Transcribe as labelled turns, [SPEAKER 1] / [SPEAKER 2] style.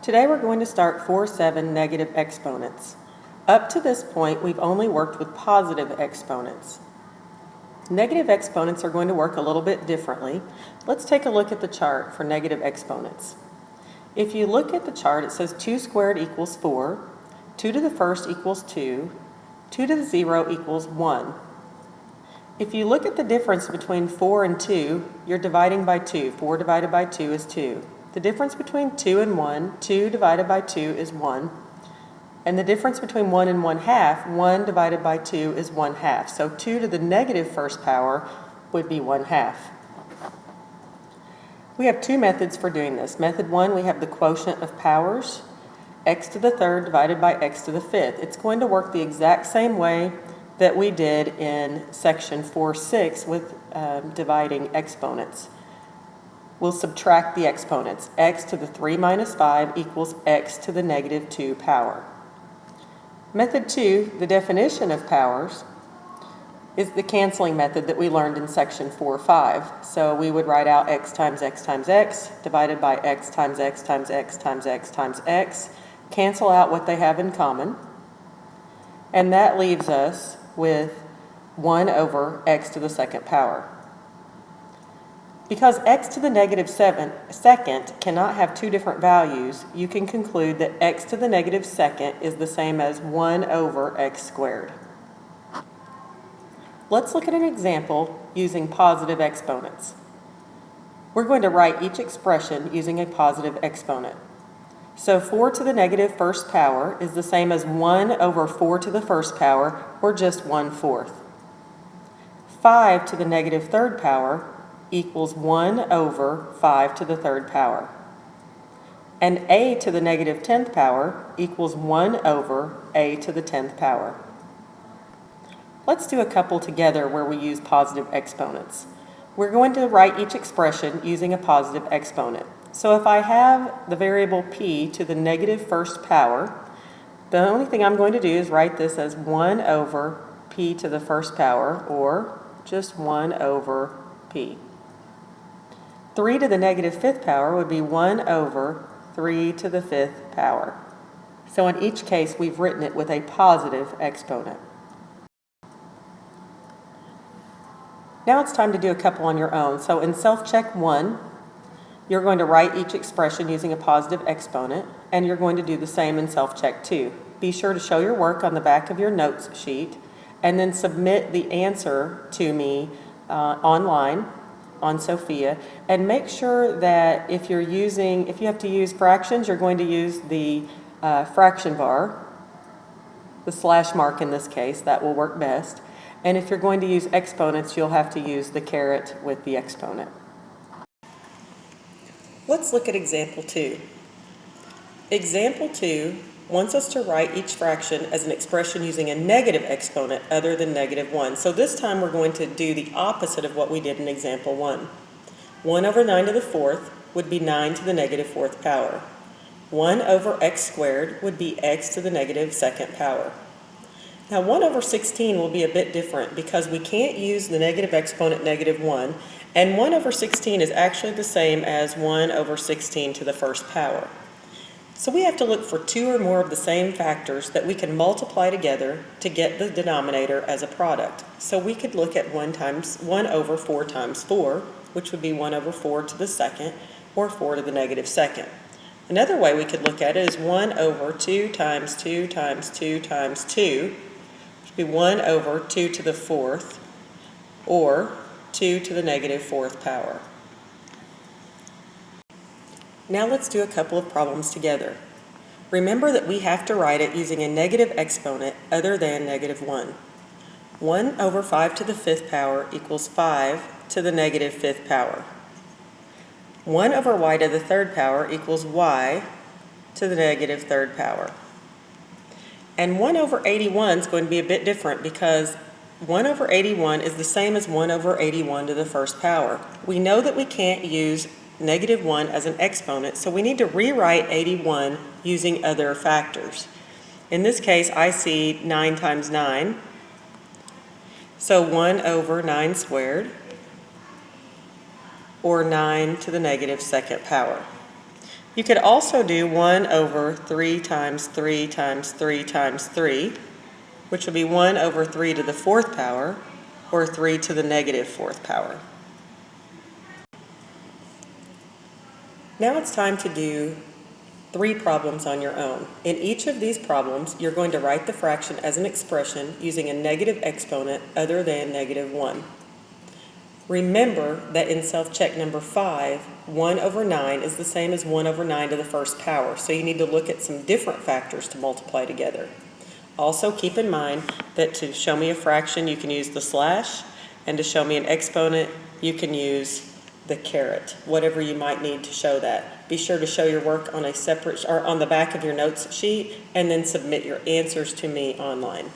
[SPEAKER 1] Today we're going to start 4-7 negative exponents. Up to this point, we've only worked with positive exponents. Negative exponents are going to work a little bit differently. Let's take a look at the chart for negative exponents. If you look at the chart, it says 2 squared equals 4, 2 to the first equals 2, 2 to the 0 equals 1. If you look at the difference between 4 and 2, you're dividing by 2. 4 divided by 2 is 2. The difference between 2 and 1, 2 divided by 2 is 1. And the difference between 1 and 1/2, 1 divided by 2 is 1/2. So 2 to the negative first power would be 1/2. We have two methods for doing this. Method 1, we have the quotient of powers, x to the third divided by x to the fifth. It's going to work the exact same way that we did in section 4-6 with dividing exponents. We'll subtract the exponents. X to the 3 minus 5 equals x to the negative 2 power. Method 2, the definition of powers, is the canceling method that we learned in section 4-5. So we would write out x times x times x divided by x times x times x times x times x, cancel out what they have in common, and that leaves us with 1 over x to the second power. Because x to the negative second cannot have two different values, you can conclude that x to the negative second is the same as 1 over x squared. Let's look at an example using positive exponents. We're going to write each expression using a positive exponent. So 4 to the negative first power is the same as 1 over 4 to the first power, or just 1/4. 5 to the negative third power equals 1 over 5 to the third power. And a to the negative 10th power equals 1 over a to the 10th power. Let's do a couple together where we use positive exponents. We're going to write each expression using a positive exponent. So if I have the variable p to the negative first power, the only thing I'm going to do is write this as 1 over p to the first power, or just 1 over p. 3 to the negative fifth power would be 1 over 3 to the fifth power. So in each case, we've written it with a positive exponent. Now it's time to do a couple on your own. So in self-check 1, you're going to write each expression using a positive exponent, and you're going to do the same in self-check 2. Be sure to show your work on the back of your notes sheet, and then submit the answer to me online on Sophia, and make sure that if you have to use fractions, you're going to use the fraction bar, the slash mark in this case, that will work best. And if you're going to use exponents, you'll have to use the caret with the exponent. Let's look at example 2. Example 2 wants us to write each fraction as an expression using a negative exponent other than -1. So this time we're going to do the opposite of what we did in example 1. 1 over 9 to the fourth would be 9 to the negative fourth power. 1 over x squared would be x to the negative second power. Now 1 over 16 will be a bit different because we can't use the negative exponent -1, and 1 over 16 is actually the same as 1 over 16 to the first power. So we have to look for 2 or more of the same factors that we can multiply together to get the denominator as a product. So we could look at 1 over 4 times 4, which would be 1 over 4 to the second, or 4 to the negative second. Another way we could look at it is 1 over 2 times 2 times 2 times 2, which would be 1 over 2 to the fourth, or 2 to the negative fourth power. Now let's do a couple of problems together. Remember that we have to write it using a negative exponent other than -1. 1 over 5 to the fifth power equals 5 to the negative fifth power. 1 over y to the third power equals y to the negative third power. And 1 over 81 is going to be a bit different because 1 over 81 is the same as 1 over 81 to the first power. We know that we can't use -1 as an exponent, so we need to rewrite 81 using other factors. In this case, I see 9 times 9, so 1 over 9 squared, or 9 to the negative second power. You could also do 1 over 3 times 3 times 3 times 3, which will be 1 over 3 to the 4th power, or 3 to the negative 4th power. Now it's time to do 3 problems on your own. In each of these problems, you're going to write the fraction as an expression using a negative exponent other than -1. Remember that in self-check number 5, 1 over 9 is the same as 1 over 9 to the 1st power, so you need to look at some different factors to multiply together. Also keep in mind that to show me a fraction, you can use the slash, and to show me an exponent, you can use the caret, whatever you might need to show that. Be sure to show your work on a separate, or on the back of your notes sheet, and then submit your answers to me online.